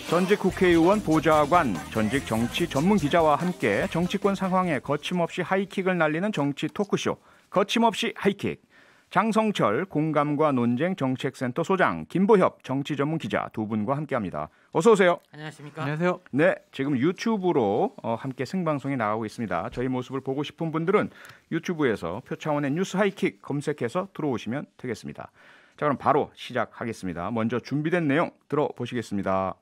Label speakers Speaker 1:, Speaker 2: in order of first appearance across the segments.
Speaker 1: 전직 국회의원 보좌관, 전직 정치 전문 기자와 함께 정치권 상황에 거침없이 하이킥을 날리는 정치 토크쇼 거침없이 하이킥. 장성철 공감과 논쟁 정책센터 소장, 김보협 정치 전문 기자 두 분과 함께합니다. 어서 오세요.
Speaker 2: 안녕하십니까?
Speaker 3: 안녕하세요.
Speaker 1: 네, 지금 유튜브로 함께 생방송이 나가고 있습니다. 저희 모습을 보고 싶은 분들은 유튜브에서 표창원의 뉴스 하이킥 검색해서 들어오시면 되겠습니다. 자, 그럼 바로 시작하겠습니다. 먼저 준비된 내용 들어보시겠습니다.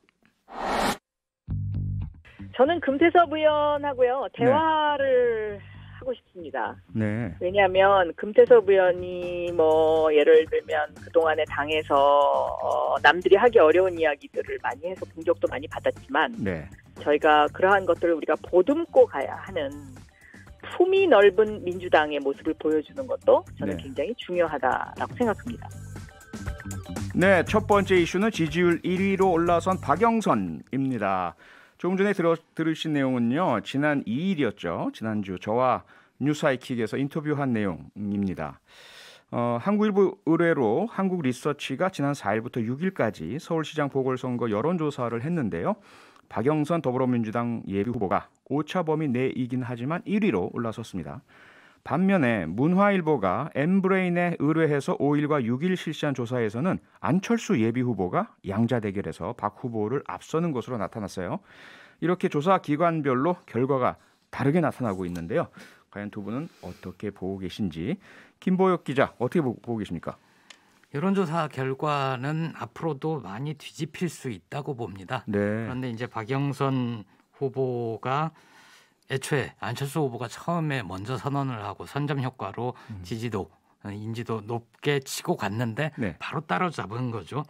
Speaker 4: 저는 금태섭 의원하고요 대화를 하고 싶습니다.
Speaker 1: 네.
Speaker 4: 왜냐하면 금태섭 의원이 예를 들면 그동안에 당에서 남들이 하기 어려운 이야기들을 많이 해서 공격도 많이 받았지만
Speaker 1: 네.
Speaker 4: 저희가 그러한 것들을 우리가 보듬고 가야 하는 품이 넓은 민주당의 모습을 보여주는 것도 저는
Speaker 1: 네.
Speaker 4: 굉장히 중요하다라고 생각합니다.
Speaker 1: 네, 첫 번째 이슈는 지지율 1위로 올라선 박영선입니다. 조금 전에 들으신 내용은요, 지난 2일이었죠. 지난주 저와 뉴스하이킥에서 인터뷰한 내용입니다. 한국일보 의뢰로 한국리서치가 지난 4일부터 6일까지 서울시장 보궐선거 여론조사를 했는데요. 박영선 더불어민주당 예비후보가 오차범위 내이긴 하지만 1위로 올라섰습니다. 반면에 문화일보가 엠브레인에 의뢰해서 5일과 6일 실시한 조사에서는 안철수 예비후보가 양자 대결에서 박 후보를 앞서는 것으로 나타났어요. 이렇게 조사 기관별로 결과가 다르게 나타나고 있는데요. 과연 두 분은 어떻게 보고 계신지, 김보혁 기자 어떻게 보고 계십니까?
Speaker 2: 여론조사 결과는 앞으로도 많이 뒤집힐 수 있다고 봅니다.
Speaker 1: 네.
Speaker 2: 그런데 이제 박영선 후보가 애초에 안철수 후보가 처음에 먼저 선언을 하고 선점 효과로 지지도, 인지도 높게 치고 갔는데
Speaker 1: 네.
Speaker 2: 바로 따라잡은 거죠.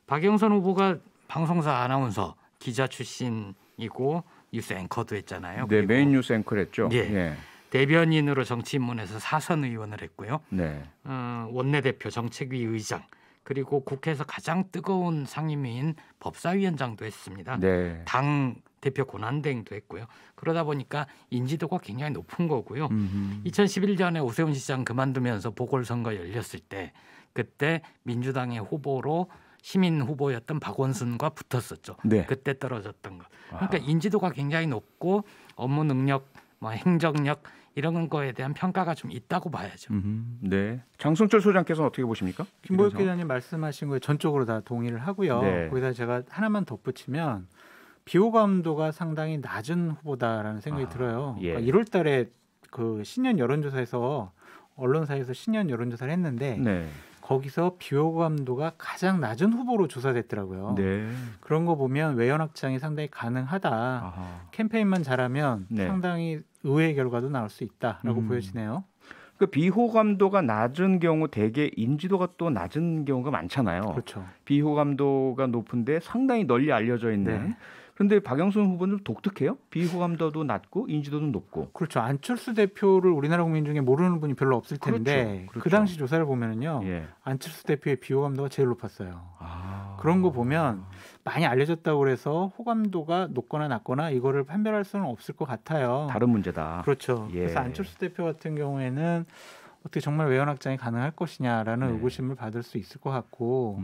Speaker 2: 박영선 후보가 방송사 아나운서, 기자 출신이고 뉴스 앵커도 했잖아요.
Speaker 1: 네, 메인 뉴스 앵커를 했죠.
Speaker 2: 예.
Speaker 1: 예.
Speaker 2: 대변인으로 정치인문에서 사선 의원을 했고요.
Speaker 1: 네.
Speaker 2: 원내대표, 정책위 의장, 그리고 국회에서 가장 뜨거운 상임위인 법사위원장도 했습니다.
Speaker 1: 네.
Speaker 2: 당 대표 권한대행도 했고요. 그러다 보니까 인지도가 굉장히 높은 거고요. 2011년에 오세훈 시장 그만두면서 보궐선거 열렸을 때 그때 민주당의 후보로 시민 후보였던 박원순과 붙었었죠.
Speaker 1: 네.
Speaker 2: 그때 떨어졌던 것. 그러니까 인지도가 굉장히 높고 업무 능력, 행정력 이런 거에 대한 평가가 좀 있다고 봐야죠.
Speaker 1: 네. 장성철 소장께서는 어떻게 보십니까?
Speaker 3: 김보혁 기자님 말씀하신 거에 전적으로 다 동의를 하고요.
Speaker 1: 네.
Speaker 3: 거기다 제가 하나만 덧붙이면 비호감도가 상당히 낮은 후보다라는 생각이 들어요.
Speaker 1: 예.
Speaker 3: 그러니까 1월 달에 그 신년 여론조사에서 언론사에서 신년 여론조사를 했는데
Speaker 1: 네.
Speaker 3: 거기서 비호감도가 가장 낮은 후보로 조사됐더라고요.
Speaker 1: 네.
Speaker 3: 그런 거 보면 외연 확장이 상당히 가능하다.
Speaker 1: 아하.
Speaker 3: 캠페인만 잘하면
Speaker 1: 네.
Speaker 3: 상당히 의외의 결과도 나올 수 있다라고 보여지네요.
Speaker 1: 그 비호감도가 낮은 경우 대개 인지도가 또 낮은 경우가 많잖아요.
Speaker 3: 그렇죠.
Speaker 1: 비호감도가 높은데 상당히 널리 알려져 있는.
Speaker 3: 네.
Speaker 1: 그런데 박영선 후보는 좀 독특해요. 비호감도도 낮고 인지도도 높고.
Speaker 3: 그렇죠. 안철수 대표를 우리나라 국민 중에 모르는 분이 별로 없을 텐데
Speaker 1: 그렇죠. 그렇죠.
Speaker 3: 그 당시 조사를 보면은요.
Speaker 1: 예.
Speaker 3: 안철수 대표의 비호감도가 제일 높았어요.
Speaker 1: 아.
Speaker 3: 그런 거 보면 많이 알려졌다고 그래서 호감도가 높거나 낮거나 이거를 판별할 수는 없을 것 같아요.
Speaker 1: 다른 문제다.
Speaker 3: 그렇죠.
Speaker 1: 예.
Speaker 3: 그래서 안철수 대표 같은 경우에는 어떻게 정말 외연 확장이 가능할 것이냐라는
Speaker 1: 네.
Speaker 3: 의구심을 받을 수 있을 것 같고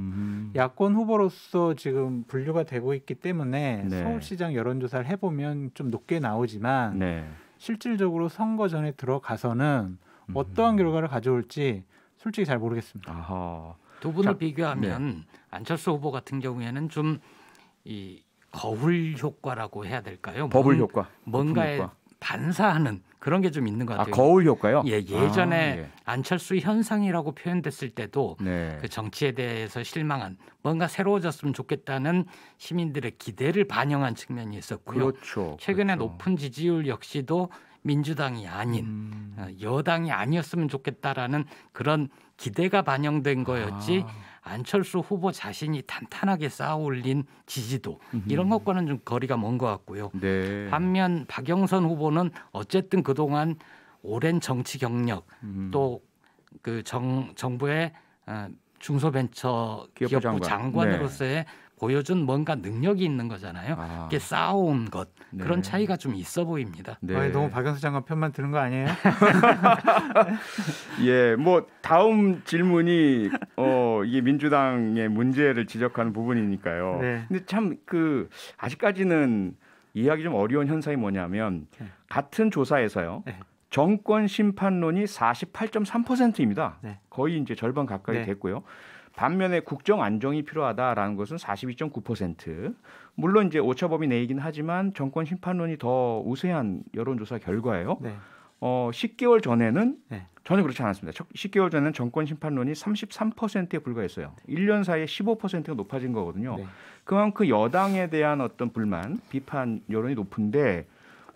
Speaker 3: 야권 후보로서 지금 분류가 되고 있기 때문에
Speaker 1: 네.
Speaker 3: 서울시장 여론조사를 해보면 좀 높게 나오지만
Speaker 1: 네.
Speaker 3: 실질적으로 선거 전에 들어가서는 어떠한 결과를 가져올지 솔직히 잘 모르겠습니다.
Speaker 1: 아하.
Speaker 2: 두 분을
Speaker 1: 자,
Speaker 2: 비교하면 안철수 후보 같은 경우에는 좀 이 거울 효과라고 해야 될까요?
Speaker 1: 버블 효과.
Speaker 2: 뭔가에
Speaker 1: 거품 효과.
Speaker 2: 반사하는 그런 게 좀 있는 것
Speaker 1: 아,
Speaker 2: 같아요.
Speaker 1: 거울 효과요?
Speaker 2: 예전에
Speaker 1: 아, 예.
Speaker 2: 안철수 현상이라고 표현됐을 때도
Speaker 1: 네.
Speaker 2: 그 정치에 대해서 실망한 뭔가 새로워졌으면 좋겠다는 시민들의 기대를 반영한 측면이 있었고요.
Speaker 1: 그렇죠.
Speaker 2: 최근에
Speaker 1: 그렇죠.
Speaker 2: 높은 지지율 역시도 민주당이 아닌 여당이 아니었으면 좋겠다라는 그런 기대가 반영된 거였지 안철수 후보 자신이 탄탄하게 쌓아올린 지지도 이런 것과는 좀 거리가 먼 것 같고요.
Speaker 1: 네.
Speaker 2: 반면 박영선 후보는 어쨌든 그동안 오랜 정치 경력 또 그 정부의 중소벤처
Speaker 1: 기업부
Speaker 2: 기업부
Speaker 1: 장관.
Speaker 2: 장관으로서의 보여준 뭔가 능력이 있는 거잖아요. 이게 쌓아온 것 그런 차이가 좀 있어 보입니다.
Speaker 1: 네.
Speaker 3: 너무 박영수 장관 편만 드는 거 아니에요?
Speaker 1: 예, 뭐 다음 질문이 이게 민주당의 문제를 지적하는 부분이니까요.
Speaker 3: 네.
Speaker 1: 근데 참 아직까지는 이해하기 좀 어려운 현상이 뭐냐면 같은 조사에서요.
Speaker 3: 네.
Speaker 1: 정권 심판론이 48.3%입니다.
Speaker 3: 네.
Speaker 1: 거의 이제 절반 가까이
Speaker 3: 네.
Speaker 1: 됐고요. 반면에 국정 안정이 필요하다라는 것은 42.9%. 물론 이제 오차범위 내이긴 하지만 정권 심판론이 더 우세한 여론조사 결과예요.
Speaker 3: 네.
Speaker 1: 10개월 전에는
Speaker 3: 네.
Speaker 1: 전혀 그렇지 않았습니다. 10개월 전에는 정권 심판론이 33%에 불과했어요. 1년 사이에 15%가 높아진 거거든요.
Speaker 3: 네.
Speaker 1: 그만큼 여당에 대한 어떤 불만, 비판 여론이 높은데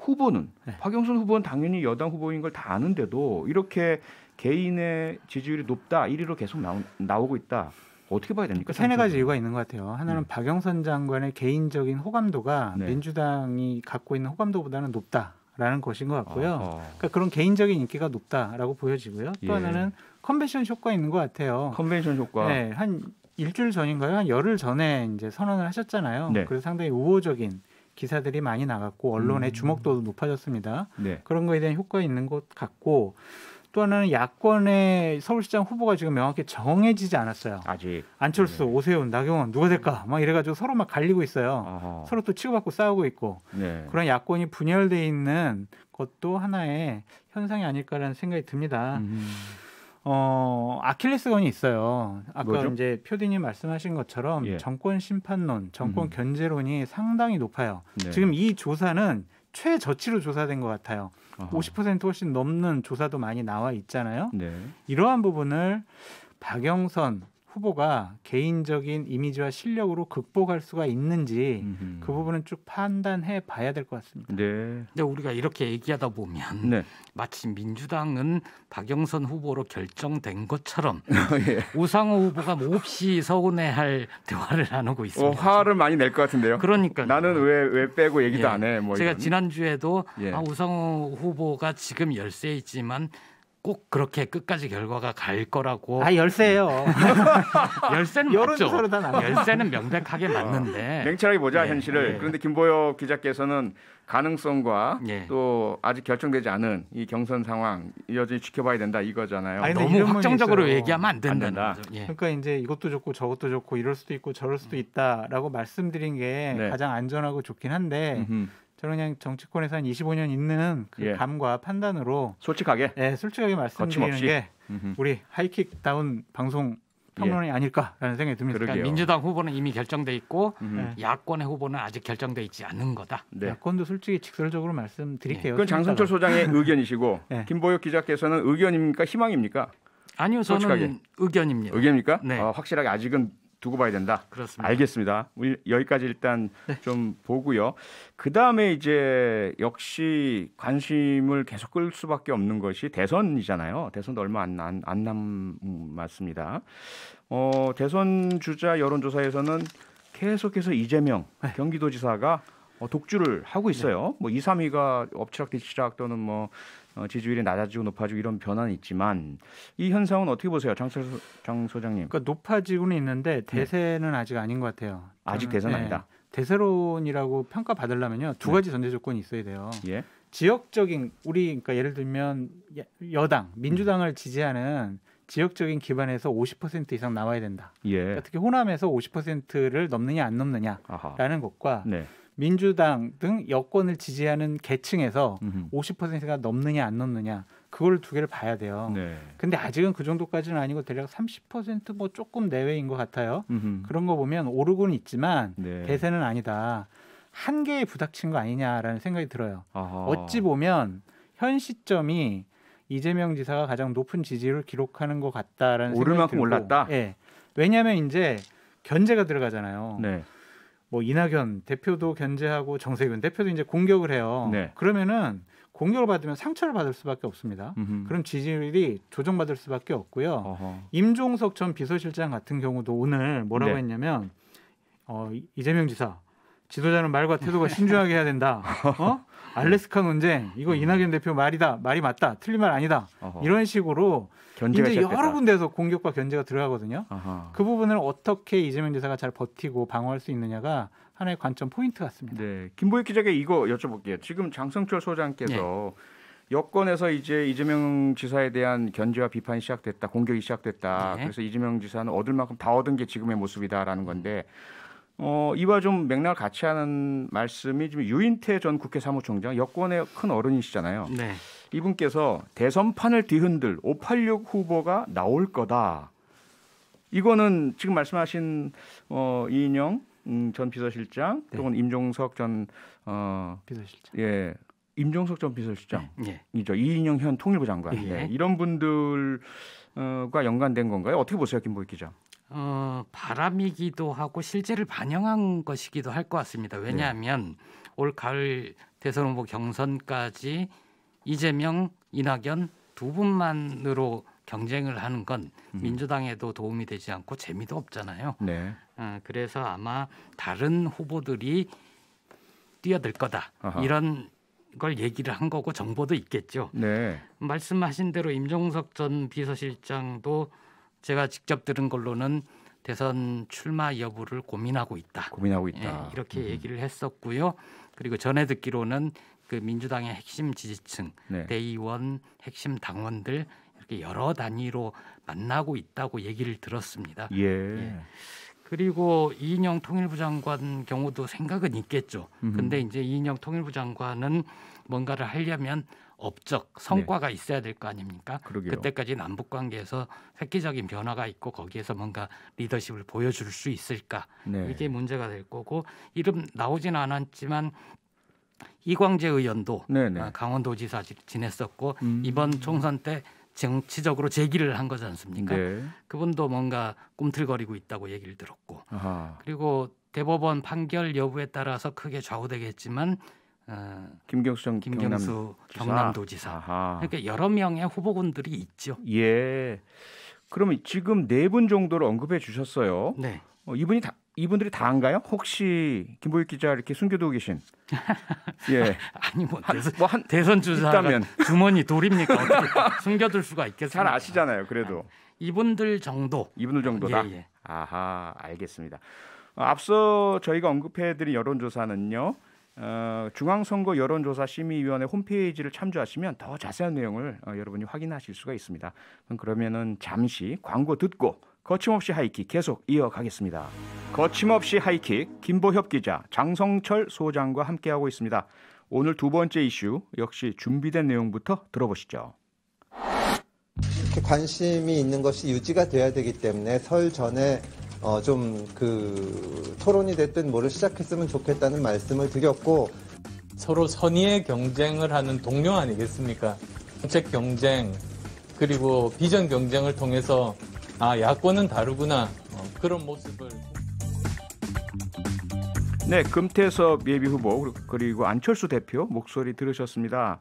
Speaker 1: 후보는 박영선 후보는 당연히 여당 후보인 걸 다 아는데도 이렇게 개인의 지지율이 높다, 1위로 계속 나오고 있다. 어떻게 봐야 됩니까?
Speaker 3: 세네 가지 이유가 있는 것 같아요. 하나는 박영선 장관의 개인적인 호감도가
Speaker 1: 네.
Speaker 3: 민주당이 갖고 있는 호감도보다는 높다라는 것인 것 같고요. 그러니까 그런 개인적인 인기가 높다라고 보여지고요. 또
Speaker 1: 예.
Speaker 3: 하나는 컨벤션 효과가 있는 것 같아요.
Speaker 1: 컨벤션 효과.
Speaker 3: 네, 한 일주일 전인가요? 한 열흘 전에 이제 선언을 하셨잖아요.
Speaker 1: 네.
Speaker 3: 그래서 상당히 우호적인 기사들이 많이 나갔고 언론의 주목도도 높아졌습니다.
Speaker 1: 네.
Speaker 3: 그런 거에 대한 효과가 있는 것 같고 또 하나는 야권의 서울시장 후보가 지금 명확히 정해지지 않았어요.
Speaker 1: 아직
Speaker 3: 안철수, 오세훈, 나경원 누가 될까? 막 이래가지고 서로 막 갈리고 있어요.
Speaker 1: 아하.
Speaker 3: 서로 또 치고받고 싸우고 있고
Speaker 1: 네.
Speaker 3: 그런 야권이 분열돼 있는 것도 하나의 현상이 아닐까라는 생각이 듭니다. 아킬레스건이 있어요. 아까
Speaker 1: 뭐죠?
Speaker 3: 이제 표디님 말씀하신 것처럼
Speaker 1: 예.
Speaker 3: 정권 심판론, 정권 견제론이 상당히 높아요.
Speaker 1: 네.
Speaker 3: 지금 이 조사는 최저치로 조사된 것 같아요.
Speaker 1: 아하.
Speaker 3: 50% 훨씬 넘는 조사도 많이 나와 있잖아요.
Speaker 1: 네.
Speaker 3: 이러한 부분을 박영선 후보가 개인적인 이미지와 실력으로 극복할 수가 있는지 그 부분은 쭉 판단해 봐야 될 것 같습니다.
Speaker 1: 네.
Speaker 2: 근데 우리가 이렇게 얘기하다 보면
Speaker 1: 네.
Speaker 2: 마치 민주당은 박영선 후보로 결정된 것처럼
Speaker 1: 예.
Speaker 2: 우상호 후보가 몹시 서운해할 대화를 나누고 있습니다.
Speaker 1: 화를 많이 낼 것 같은데요.
Speaker 2: 그러니까
Speaker 1: 나는 왜 빼고 얘기도
Speaker 2: 예.
Speaker 1: 안 해. 뭐
Speaker 2: 제가
Speaker 1: 이런.
Speaker 2: 지난주에도
Speaker 1: 예.
Speaker 2: 우상호 후보가 지금 열세에 있지만 꼭 그렇게 끝까지 결과가 갈 거라고.
Speaker 3: 열세예요.
Speaker 2: 열세는 맞죠.
Speaker 3: 여론조사로 다 나와요.
Speaker 2: 열세는 명백하게 맞는데.
Speaker 1: 냉철하게 보자
Speaker 2: 예,
Speaker 1: 현실을.
Speaker 2: 예.
Speaker 1: 그런데 김보혁 기자께서는 가능성과
Speaker 2: 예.
Speaker 1: 또 아직 결정되지 않은 이 경선 상황 여전히 지켜봐야 된다 이거잖아요.
Speaker 3: 아니, 근데
Speaker 2: 너무
Speaker 3: 이런
Speaker 2: 확정적으로
Speaker 3: 면이 있어요.
Speaker 2: 얘기하면 안 된다는
Speaker 1: 된다.
Speaker 2: 거죠. 예.
Speaker 3: 그러니까 이제 이것도 좋고 저것도 좋고 이럴 수도 있고 저럴 수도 있다라고 말씀드린 게
Speaker 1: 네.
Speaker 3: 가장 안전하고 좋긴 한데
Speaker 1: 음흠.
Speaker 3: 저는 그냥 정치권에서 한 25년 있는 그
Speaker 1: 예.
Speaker 3: 감과 판단으로
Speaker 1: 솔직하게.
Speaker 3: 솔직하게 말씀드리는
Speaker 1: 거침없이.
Speaker 3: 게
Speaker 1: 음흠.
Speaker 3: 우리 하이킥다운 방송 평론이 아닐까라는 생각이 듭니다.
Speaker 1: 그러게요.
Speaker 2: 그러니까 민주당 후보는 이미 결정돼 있고
Speaker 1: 음흠.
Speaker 2: 야권의 후보는 아직 결정돼 있지 않은 거다.
Speaker 1: 네.
Speaker 3: 야권도 솔직히 직설적으로 말씀드릴게요.
Speaker 1: 그건 장성철 소장의 의견이시고
Speaker 3: 네.
Speaker 1: 김보혁 기자께서는 의견입니까 희망입니까?
Speaker 2: 아니요, 저는
Speaker 1: 솔직하게.
Speaker 2: 의견입니다.
Speaker 1: 의견입니까?
Speaker 2: 네.
Speaker 1: 확실하게 아직은 두고 봐야 된다.
Speaker 2: 그렇습니다.
Speaker 1: 알겠습니다. 우리 여기까지 일단 좀 보고요. 그 다음에 이제 역시 관심을 계속 끌 수밖에 없는 것이 대선이잖아요. 대선도 얼마 안 남았습니다. 대선 주자 여론조사에서는 계속해서 이재명 경기도지사가 독주를 하고 있어요. 뭐 2, 3위가 엎치락뒤치락 또는 뭐 지지율이 낮아지고 높아지고 이런 변화는 있지만 이 현상은 어떻게 보세요, 장 소장님?
Speaker 3: 그러니까 높아지고는 있는데 대세는 아직 아닌 것 같아요.
Speaker 1: 아직 대세는 아니다.
Speaker 3: 대세론이라고 평가받으려면요 두 가지 전제 조건이 있어야 돼요.
Speaker 1: 예.
Speaker 3: 지역적인 그러니까 예를 들면 여당 민주당을 지지하는 지역적인 기반에서 50% 이상 나와야 된다.
Speaker 1: 예.
Speaker 3: 그러니까 특히 호남에서 50%를 넘느냐 안 넘느냐라는
Speaker 1: 아하.
Speaker 3: 것과
Speaker 1: 네.
Speaker 3: 민주당 등 여권을 지지하는 계층에서
Speaker 1: 음흠.
Speaker 3: 50%가 넘느냐 안 넘느냐 그걸 두 개를 봐야 돼요.
Speaker 1: 네.
Speaker 3: 근데 아직은 그 정도까지는 아니고 대략 30%뭐 조금 내외인 것 같아요.
Speaker 1: 음흠.
Speaker 3: 그런 거 보면 오르고는 있지만
Speaker 1: 네.
Speaker 3: 대세는 아니다. 한계에 부닥친 거 아니냐라는 생각이 들어요.
Speaker 1: 아하.
Speaker 3: 어찌 보면 현 시점이 이재명 지사가 가장 높은 지지율을 기록하는 것 같다라는
Speaker 1: 오를
Speaker 3: 생각이
Speaker 1: 만큼
Speaker 3: 들고,
Speaker 1: 올랐다?
Speaker 3: 예. 왜냐하면 이제 견제가 들어가잖아요.
Speaker 1: 네.
Speaker 3: 뭐 이낙연 대표도 견제하고 정세균 대표도 이제 공격을 해요.
Speaker 1: 네.
Speaker 3: 그러면은 공격을 받으면 상처를 받을 수밖에 없습니다.
Speaker 1: 음흠.
Speaker 3: 그럼 지지율이 조정받을 수밖에 없고요.
Speaker 1: 어허.
Speaker 3: 임종석 전 비서실장 같은 경우도 오늘 뭐라고
Speaker 1: 네.
Speaker 3: 했냐면 이재명 지사 지도자는 말과 태도가 신중하게 해야 된다. 알래스카 논쟁 이거 이낙연 대표 말이 맞다. 틀린 말 아니다.
Speaker 1: 어허.
Speaker 3: 이런 식으로
Speaker 1: 견제가
Speaker 3: 이제
Speaker 1: 시작됐다.
Speaker 3: 여러 군데에서 공격과 견제가 들어가거든요.
Speaker 1: 아하.
Speaker 3: 그 부분을 어떻게 이재명 지사가 잘 버티고 방어할 수 있느냐가 하나의 관점 포인트 같습니다.
Speaker 1: 네, 김보익 기자에게 이거 여쭤볼게요. 지금 장성철 소장께서 여권에서 이제 이재명 지사에 대한 견제와 비판이 시작됐다, 공격이 시작됐다.
Speaker 2: 네.
Speaker 1: 그래서 이재명 지사는 얻을 만큼 다 얻은 게 지금의 모습이다라는 건데 이와 좀 맥락을 같이 하는 말씀이 지금 유인태 전 국회 사무총장 여권의 큰 어른이시잖아요.
Speaker 2: 네.
Speaker 1: 이분께서 대선판을 뒤흔들 586 후보가 나올 거다. 이거는 지금 말씀하신 이인영 전 비서실장 또는 임종석 전
Speaker 3: 비서실장.
Speaker 1: 임종석 전 비서실장
Speaker 2: 예.
Speaker 1: 이죠. 이인영 현 통일부 장관.
Speaker 2: 예.
Speaker 1: 네, 이런 분들과 연관된 건가요? 어떻게 보세요, 김보익 기자?
Speaker 2: 바람이기도 하고 실제를 반영한 것이기도 할 것 같습니다. 왜냐하면 올 가을 대선 후보 경선까지 이재명, 이낙연 두 분만으로 경쟁을 하는 건 민주당에도 도움이 되지 않고 재미도 없잖아요.
Speaker 1: 네.
Speaker 2: 그래서 아마 다른 후보들이 뛰어들 거다.
Speaker 1: 아하.
Speaker 2: 이런 걸 얘기를 한 거고 정보도 있겠죠.
Speaker 1: 네.
Speaker 2: 말씀하신 대로 임종석 전 비서실장도 제가 직접 들은 걸로는 대선 출마 여부를 고민하고 있다.
Speaker 1: 고민하고 있다.
Speaker 2: 예, 이렇게 얘기를 했었고요. 그리고 전에 듣기로는 그 민주당의 핵심 지지층,
Speaker 1: 네.
Speaker 2: 대의원, 핵심 당원들 이렇게 여러 단위로 만나고 있다고 얘기를 들었습니다.
Speaker 1: 예.
Speaker 2: 그리고 이인영 통일부 장관 경우도 생각은 있겠죠. 근데 이제 이인영 통일부 장관은 뭔가를 하려면 업적, 성과가 있어야 될 거 아닙니까?
Speaker 1: 그러게요.
Speaker 2: 그때까지 남북 관계에서 획기적인 변화가 있고 거기에서 뭔가 리더십을 보여줄 수 있을까?
Speaker 1: 네.
Speaker 2: 이게 문제가 될 거고 이름 나오지는 않았지만 이광재 의원도
Speaker 1: 네네.
Speaker 2: 강원도지사 지냈었고 이번 총선 때 정치적으로 재기를 한 거지 않습니까?
Speaker 1: 네.
Speaker 2: 그분도 뭔가 꿈틀거리고 있다고 얘기를 들었고
Speaker 1: 아하.
Speaker 2: 그리고 대법원 판결 여부에 따라서 크게 좌우되겠지만
Speaker 1: 김경수
Speaker 2: 경남도지사
Speaker 1: 아하.
Speaker 2: 그러니까 여러 명의 후보군들이 있죠.
Speaker 1: 예. 그러면 지금 4분 정도를 언급해 주셨어요.
Speaker 2: 네.
Speaker 1: 이분들이 다인가요? 혹시 김보익 기자 이렇게 숨겨두고 계신? 예.
Speaker 2: 아니 뭐
Speaker 1: 한
Speaker 2: 대선 주자가
Speaker 1: 있다면.
Speaker 2: 주머니 돌입니까? 어떻게 숨겨둘 수가 있겠습니까?
Speaker 1: 잘 아시잖아요. 그래도
Speaker 2: 이분들 정도.
Speaker 1: 이분들 정도다.
Speaker 2: 예.
Speaker 1: 아하, 알겠습니다. 앞서 저희가 언급해드린 여론조사는요. 중앙선거 여론조사심의위원회 홈페이지를 참조하시면 더 자세한 내용을 여러분이 확인하실 수가 있습니다. 그러면은 잠시 광고 듣고 거침없이 하이킥 계속 이어가겠습니다. 거침없이 하이킥 김보협 기자, 장성철 소장과 함께하고 있습니다. 오늘 두 번째 이슈 역시 준비된 내용부터 들어보시죠.
Speaker 5: 이렇게 관심이 있는 것이 유지가 돼야 되기 때문에 설 전에 좀 토론이 됐든 뭐를 시작했으면 좋겠다는 말씀을 드렸고
Speaker 6: 서로 선의의 경쟁을 하는 동료 아니겠습니까? 정책 경쟁 그리고 비전 경쟁을 통해서 야권은 다르구나 그런 모습을.
Speaker 1: 네, 금태섭 예비후보 그리고 안철수 대표 목소리 들으셨습니다.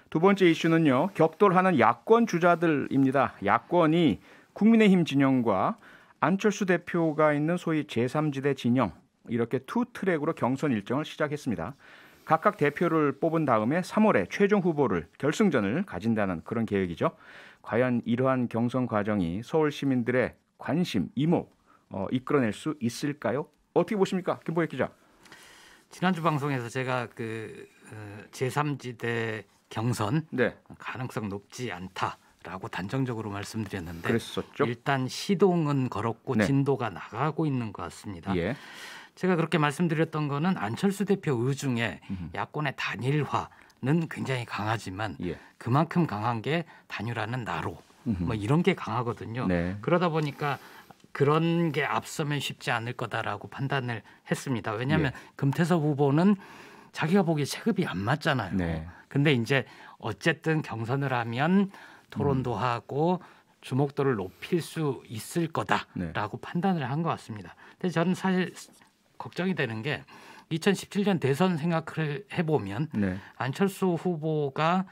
Speaker 1: 두 번째 이슈는요. 격돌하는 야권 주자들입니다. 야권이 국민의힘 진영과 안철수 대표가 있는 소위 제3지대 진영 이렇게 투 트랙으로 경선 일정을 시작했습니다. 각각 대표를 뽑은 다음에 3월에 최종 후보를 결승전을 가진다는 그런 계획이죠. 과연 이러한 경선 과정이 서울 시민들의 관심, 이목 이끌어낼 수 있을까요? 어떻게 보십니까? 김보익 기자.
Speaker 2: 지난주 방송에서 제가 제3지대 경선 가능성 높지 않다라고 단정적으로 말씀드렸는데
Speaker 1: 그랬었죠?
Speaker 2: 일단 시동은 걸었고
Speaker 1: 네.
Speaker 2: 진도가 나가고 있는 것 같습니다.
Speaker 1: 예.
Speaker 2: 제가 그렇게 말씀드렸던 거는 안철수 대표 의중에 야권의 단일화는 굉장히 강하지만 그만큼 강한 게 단일화는 나로 뭐 이런 게 강하거든요.
Speaker 1: 네.
Speaker 2: 그러다 보니까 그런 게 앞서면 쉽지 않을 거다라고 판단을 했습니다. 왜냐하면 금태섭 후보는 자기가 보기에 체급이 안 맞잖아요.
Speaker 1: 네.
Speaker 2: 근데 이제 어쨌든 경선을 하면 토론도 하고 주목도를 높일 수 있을 거다라고 판단을 한 것 같습니다. 근데 저는 사실 걱정이 되는 게 2017년 대선 생각을 해보면 안철수 후보가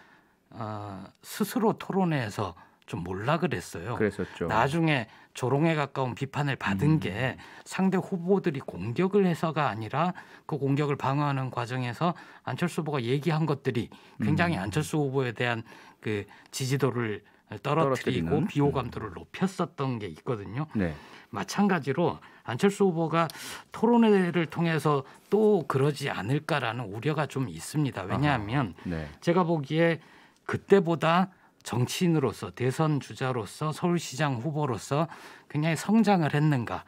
Speaker 2: 스스로 토론회에서 좀 몰라 그랬어요.
Speaker 1: 그랬었죠.
Speaker 2: 나중에 조롱에 가까운 비판을 받은 게 상대 후보들이 공격을 해서가 아니라 그 공격을 방어하는 과정에서 안철수 후보가 얘기한 것들이 굉장히 안철수 후보에 대한 그 지지도를 떨어뜨리고
Speaker 1: 떨어뜨리는.
Speaker 2: 비호감도를 높였었던 게 있거든요.
Speaker 1: 네.
Speaker 2: 마찬가지로 안철수 후보가 토론회를 통해서 또 그러지 않을까라는 우려가 좀 있습니다. 왜냐하면
Speaker 1: 네.
Speaker 2: 제가 보기에 그때보다 정치인으로서 대선 주자로서 서울시장 후보로서 굉장히 성장을 했는가?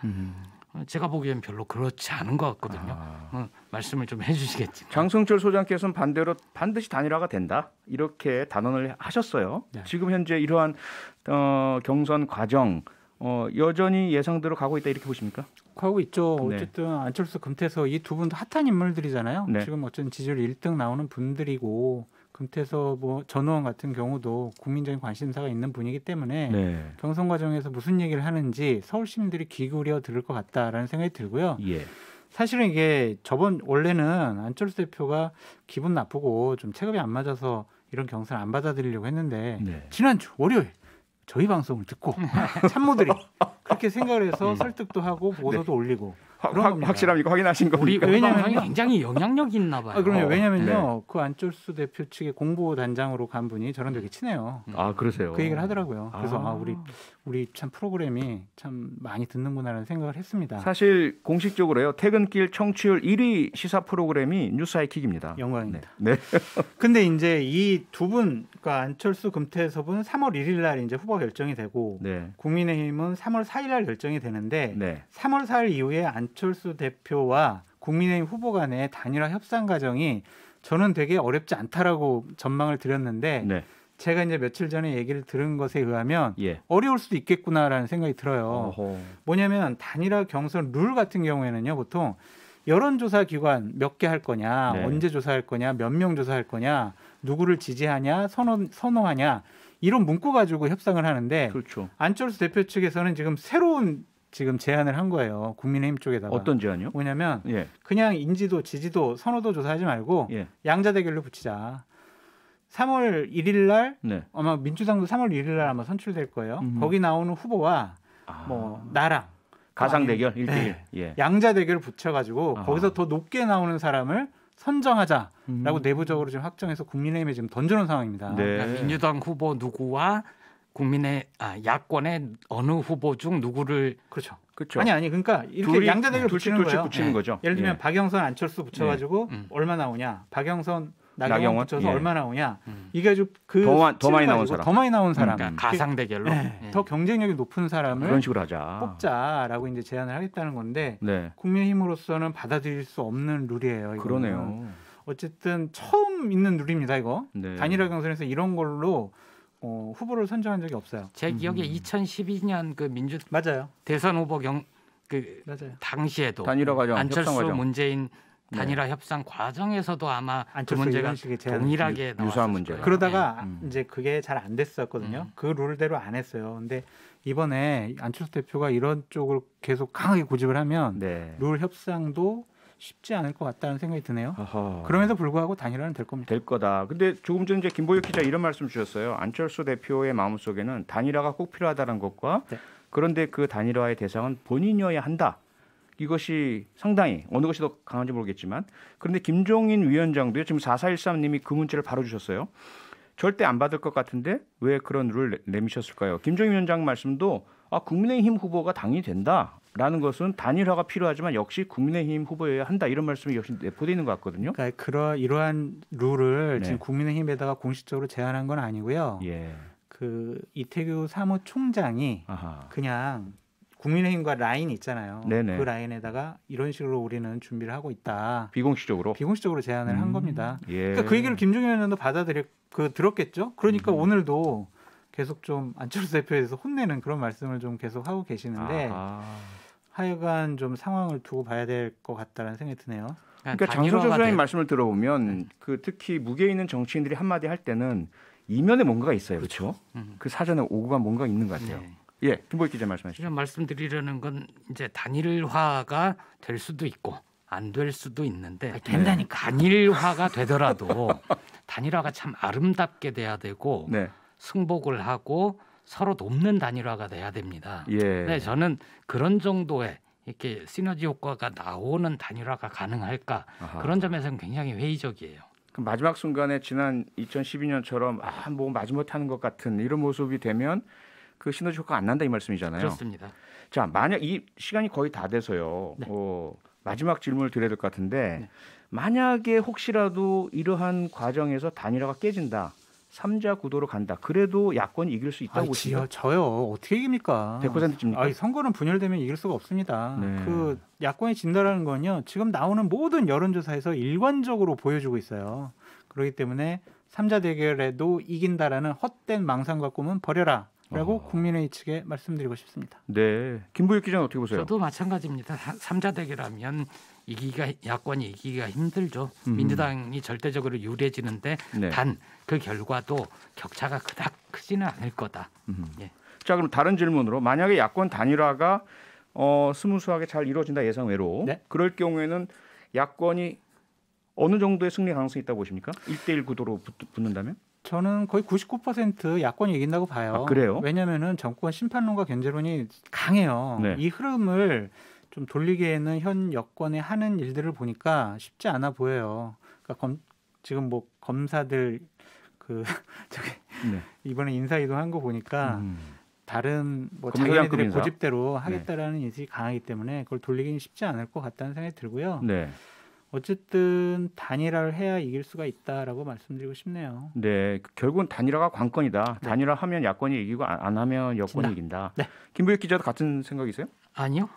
Speaker 2: 제가 보기엔 별로 그렇지 않은 것 같거든요. 말씀을 좀 해주시겠지만.
Speaker 1: 장성철 소장께서는 반대로 반드시 단일화가 된다 이렇게 단언을 하셨어요.
Speaker 3: 네.
Speaker 1: 지금 현재 이러한 경선 과정 여전히 예상대로 가고 있다 이렇게 보십니까?
Speaker 3: 하고 있죠.
Speaker 1: 네.
Speaker 3: 어쨌든 안철수, 금태섭 이 두 분도 핫한 인물들이잖아요.
Speaker 1: 네.
Speaker 3: 지금 어쨌든 지지율 1등 나오는 분들이고 금태섭 뭐 전우원 같은 경우도 국민적인 관심사가 있는 분이기 때문에
Speaker 1: 네.
Speaker 3: 경선 과정에서 무슨 얘기를 하는지 서울 시민들이 귀 기울여 들을 것 같다라는 생각이 들고요.
Speaker 1: 예.
Speaker 3: 사실은 이게 원래는 안철수 대표가 기분 나쁘고 좀 체급이 안 맞아서 이런 경선 안 받아들이려고 했는데
Speaker 1: 네.
Speaker 3: 지난주 월요일 저희 방송을 듣고 참모들이 그렇게 생각을 해서 설득도 하고 보도도 올리고 그런 겁니다.
Speaker 1: 확실합니까? 확인하신
Speaker 2: 우리
Speaker 1: 겁니까?
Speaker 3: 왜냐면요.
Speaker 2: 방송이 굉장히 영향력 있나 봐요.
Speaker 3: 그럼요. 왜냐면요.
Speaker 1: 네.
Speaker 3: 그 안철수 대표 측의 공보단장으로 간 분이 저랑 되게 친해요.
Speaker 1: 아 그러세요.
Speaker 3: 그 얘기를 하더라고요. 그래서
Speaker 1: 아.
Speaker 3: 우리 참 프로그램이 참 많이 듣는구나라는 생각을 했습니다.
Speaker 1: 사실 공식적으로요. 퇴근길 청취율 1위 시사 프로그램이 뉴스하이킥입니다.
Speaker 3: 영광입니다.
Speaker 1: 네.
Speaker 3: 근데 이제 이 두 분, 그러니까 안철수, 금태섭은 3월 1일 날 이제 후보 결정이 되고
Speaker 1: 네.
Speaker 3: 국민의힘은 3월 4일 날 결정이 되는데
Speaker 1: 네.
Speaker 3: 3월 4일 이후에 안철수 대표와 국민의힘 후보 간의 단일화 협상 과정이 저는 되게 어렵지 않다라고 전망을 드렸는데
Speaker 1: 네.
Speaker 3: 제가 이제 며칠 전에 얘기를 들은 것에 의하면
Speaker 1: 예.
Speaker 3: 어려울 수도 있겠구나라는 생각이 들어요.
Speaker 1: 어허.
Speaker 3: 뭐냐면 단일화 경선 룰 같은 경우에는요, 보통 여론조사 기관 몇 개 할 거냐,
Speaker 1: 네.
Speaker 3: 언제 조사할 거냐, 몇 명 조사할 거냐, 누구를 지지하냐, 선호하냐 이런 문구 가지고 협상을 하는데
Speaker 1: 그렇죠.
Speaker 3: 안철수 대표 측에서는 지금 새로운 제안을 한 거예요. 국민의힘 쪽에다가.
Speaker 1: 어떤 제안이요?
Speaker 3: 뭐냐면
Speaker 1: 예.
Speaker 3: 그냥 인지도, 지지도, 선호도 조사하지 말고
Speaker 1: 예.
Speaker 3: 양자 대결로 붙이자. 3월 1일 날
Speaker 1: 네.
Speaker 3: 아마 민주당도 3월 1일 날 아마 선출될 거예요.
Speaker 1: 음흠.
Speaker 3: 거기 나오는 후보와
Speaker 1: 아.
Speaker 3: 뭐 나랑
Speaker 1: 가상 대결
Speaker 3: 아니면-
Speaker 1: 1대1.
Speaker 3: 네.
Speaker 1: 예.
Speaker 3: 양자 대결을 붙여가지고
Speaker 1: 아하.
Speaker 3: 거기서 더 높게 나오는 사람을 선정하자라고
Speaker 1: 음.
Speaker 3: 내부적으로 지금 확정해서 국민의힘에 지금 던져놓은 상황입니다.
Speaker 1: 네.
Speaker 2: 그러니까 민주당 후보 누구와 야권의 어느 후보 중 누구를
Speaker 3: 그렇죠.
Speaker 1: 그렇죠.
Speaker 3: 아니 그러니까 이렇게
Speaker 1: 둘이
Speaker 3: 양자 대결 붙이는
Speaker 1: 둘씩
Speaker 3: 거예요.
Speaker 1: 붙이는
Speaker 2: 네.
Speaker 1: 거죠.
Speaker 3: 예를 들면
Speaker 1: 예.
Speaker 3: 박영선, 안철수 붙여가지고
Speaker 2: 네.
Speaker 3: 얼마 나오냐, 박영선, 나경원
Speaker 1: 나경원?
Speaker 3: 붙여서
Speaker 1: 예.
Speaker 3: 얼마 나오냐.
Speaker 2: 음.
Speaker 3: 이게 아주 그
Speaker 1: 더 많이 나온
Speaker 3: 가지고
Speaker 1: 사람.
Speaker 3: 더 많이 나온 사람,
Speaker 2: 그러니까 가상 대결로
Speaker 3: 네,
Speaker 2: 예.
Speaker 3: 더 경쟁력이 높은 사람을
Speaker 1: 그런 식으로 하자.
Speaker 3: 뽑자라고 이제 제안을 하겠다는 건데
Speaker 1: 네.
Speaker 3: 국민의힘으로서는 받아들일 수 없는 룰이에요. 이거는.
Speaker 1: 그러네요.
Speaker 3: 어쨌든 처음 있는 룰입니다. 이거
Speaker 1: 네.
Speaker 3: 단일화 경선에서 이런 걸로 후보를 선정한 적이 없어요.
Speaker 2: 제 기억에 2012년 그 민주
Speaker 3: 맞아요.
Speaker 2: 대선 후보
Speaker 3: 맞아요.
Speaker 2: 당시에도
Speaker 1: 단일화 과정, 협상
Speaker 2: 안철수
Speaker 1: 과정.
Speaker 2: 문재인 단일화 협상 과정에서도 아마 그
Speaker 3: 안철수
Speaker 2: 문제가
Speaker 3: 이런 식의 제안을
Speaker 2: 동일하게
Speaker 1: 유사한
Speaker 2: 나왔을
Speaker 1: 문제가.
Speaker 2: 거예요.
Speaker 3: 그러다가
Speaker 1: 네.
Speaker 3: 이제 그게 잘 안 됐었거든요. 그 룰대로 안 했어요. 근데 이번에 안철수 대표가 이런 쪽을 계속 강하게 고집을 하면
Speaker 1: 네.
Speaker 3: 룰 협상도 쉽지 않을 것 같다는 생각이 드네요.
Speaker 1: 아하.
Speaker 3: 그럼에도 불구하고 단일화는 될 겁니다.
Speaker 1: 될 거다. 근데 조금 전에 이제 김보혁 기자 이런 말씀 주셨어요. 안철수 대표의 마음속에는 단일화가 꼭 필요하다는 것과
Speaker 3: 네.
Speaker 1: 그런데 그 단일화의 대상은 본인이어야 한다. 이것이 상당히 어느 것이 더 강한지 모르겠지만 그런데 김종인 위원장도요. 지금 4413님이 그 문자를 바로 주셨어요. 절대 안 받을 것 같은데 왜 그런 룰을 내미셨을까요? 김종인 위원장 말씀도 국민의힘 후보가 당이 된다라는 것은 단일화가 필요하지만 역시 국민의힘 후보여야 한다 이런 말씀이 역시 내포되어 있는 것 같거든요.
Speaker 3: 그러니까 이러한 룰을
Speaker 1: 네.
Speaker 3: 지금 국민의힘에다가 공식적으로 제안한 건 아니고요.
Speaker 1: 예.
Speaker 3: 그 이태규 사무총장이
Speaker 1: 아하.
Speaker 3: 그냥 국민의힘과 라인 있잖아요.
Speaker 1: 네네.
Speaker 3: 그 라인에다가 이런 식으로 우리는 준비를 하고 있다.
Speaker 1: 비공식적으로.
Speaker 3: 비공식적으로 제안을 한 겁니다.
Speaker 1: 예.
Speaker 3: 그러니까 그 얘기를 김종인 의원도 들었겠죠. 그러니까 오늘도 계속 좀 안철수 대표에 대해서 혼내는 그런 말씀을 좀 계속 하고 계시는데 하여간 좀 상황을 두고 봐야 될 것 같다는 생각이 드네요.
Speaker 1: 그러니까 장성철 소장님 말씀을 들어보면 그 특히 무게 있는 정치인들이 한마디 할 때는 이면에 뭔가가 있어요. 그렇죠? 그 사전에 오고가 뭔가 있는 것 같아요.
Speaker 2: 네.
Speaker 1: 예, 김보익 기자 말씀하시죠.
Speaker 2: 지금 말씀드리려는 건 이제 단일화가 될 수도 있고 안 될 수도 있는데
Speaker 3: 된다니까.
Speaker 2: 단일화가 되더라도 단일화가 참 아름답게 돼야 되고
Speaker 1: 네.
Speaker 2: 승복을 하고 서로 돕는 단일화가 돼야 됩니다.
Speaker 1: 예.
Speaker 2: 네, 저는 그런 정도의 이렇게 시너지 효과가 나오는 단일화가 가능할까
Speaker 1: 아하.
Speaker 2: 그런 점에서는 굉장히 회의적이에요.
Speaker 1: 그럼 마지막 순간에 지난 2012년처럼 뭐 마지못해 하는 것 같은 이런 모습이 되면 그 시너지 효과가 안 난다 이 말씀이잖아요.
Speaker 2: 그렇습니다.
Speaker 1: 자, 만약 이 시간이 거의 다 돼서요.
Speaker 2: 네.
Speaker 1: 마지막 질문을 드려야 될 것 같은데
Speaker 2: 네.
Speaker 1: 만약에 혹시라도 이러한 과정에서 단일화가 깨진다. 3자 구도로 간다. 그래도 야권이 이길 수 있다고 보시죠?
Speaker 3: 저요. 어떻게 이깁니까?
Speaker 1: 100%쯤니까?
Speaker 3: 선거는 분열되면 이길 수가 없습니다.
Speaker 1: 네.
Speaker 3: 그 야권이 진다라는 건요. 지금 나오는 모든 여론조사에서 일관적으로 보여주고 있어요. 그렇기 때문에 3자 대결에도 이긴다라는 헛된 망상과 꿈은 버려라라고 국민의 측에 말씀드리고 싶습니다.
Speaker 1: 네. 김부익 기자는 어떻게 보세요?
Speaker 2: 저도 마찬가지입니다. 3자 대결하면 야권이 이기기가 힘들죠. 민주당이 절대적으로 유리해지는데
Speaker 1: 네.
Speaker 2: 단 그 결과도 격차가 그닥 크지는 않을 거다. 예.
Speaker 1: 자, 그럼 다른 질문으로 만약에 야권 단일화가 스무스하게 잘 이루어진다 예상 외로
Speaker 3: 네.
Speaker 1: 그럴 경우에는 야권이 어느 정도의 승리 가능성이 있다고 보십니까? 1대1 구도로 붙는다면?
Speaker 3: 저는 거의 99% 야권이 이긴다고 봐요.
Speaker 1: 아, 그래요?
Speaker 3: 왜냐하면은 정권 심판론과 견제론이 강해요.
Speaker 1: 네.
Speaker 3: 이 흐름을 좀 돌리기에는 현 여권의 하는 일들을 보니까 쉽지 않아 보여요. 그러니까 지금 뭐 검사들
Speaker 1: 네.
Speaker 3: 이번에 인사 이동한 거 보니까 다른 뭐
Speaker 1: 검사장급
Speaker 3: 자기네들의
Speaker 1: 인사.
Speaker 3: 고집대로 하겠다라는 인식이 강하기 때문에 그걸 돌리기는 쉽지 않을 것 같다는 생각이 들고요.
Speaker 1: 네.
Speaker 3: 어쨌든 단일화를 해야 이길 수가 있다라고 말씀드리고 싶네요.
Speaker 1: 네. 결국은 단일화가 관건이다.
Speaker 3: 네.
Speaker 1: 단일화하면 야권이 이기고 안 하면 여권이
Speaker 3: 진다.
Speaker 1: 이긴다.
Speaker 3: 네.
Speaker 1: 김부익 기자도 같은 생각이세요?
Speaker 2: 아니요.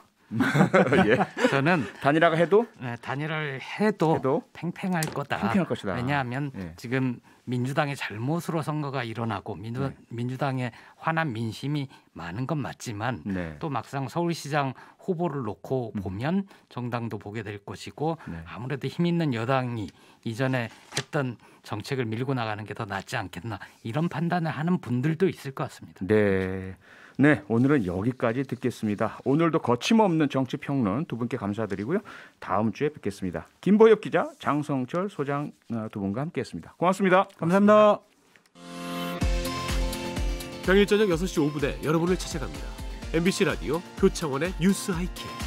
Speaker 1: 예.
Speaker 2: 저는
Speaker 1: 단일화가 해도
Speaker 2: 단일화를 해도
Speaker 1: 해도
Speaker 2: 팽팽할 거다.
Speaker 1: 팽팽할 것이다.
Speaker 2: 왜냐하면
Speaker 1: 예.
Speaker 2: 지금 민주당의 잘못으로 선거가 일어나고 민주당의 화난 민심이 많은 건 맞지만
Speaker 1: 네.
Speaker 2: 또 막상 서울시장 후보를 놓고 보면 정당도 보게 될 것이고
Speaker 1: 네.
Speaker 2: 아무래도 힘 있는 여당이 이전에 했던 정책을 밀고 나가는 게 더 낫지 않겠나 이런 판단을 하는 분들도 있을 것 같습니다.
Speaker 1: 네. 네, 오늘은 여기까지 듣겠습니다. 오늘도 거침없는 정치평론 두 분께 감사드리고요. 다음 주에 뵙겠습니다. 김보엽 기자, 장성철 소장 두 분과 함께했습니다. 고맙습니다.
Speaker 3: 감사합니다.
Speaker 7: 평일 저녁 6시 5분에 여러분을 찾아갑니다. MBC 라디오 표창원의 뉴스 하이킥.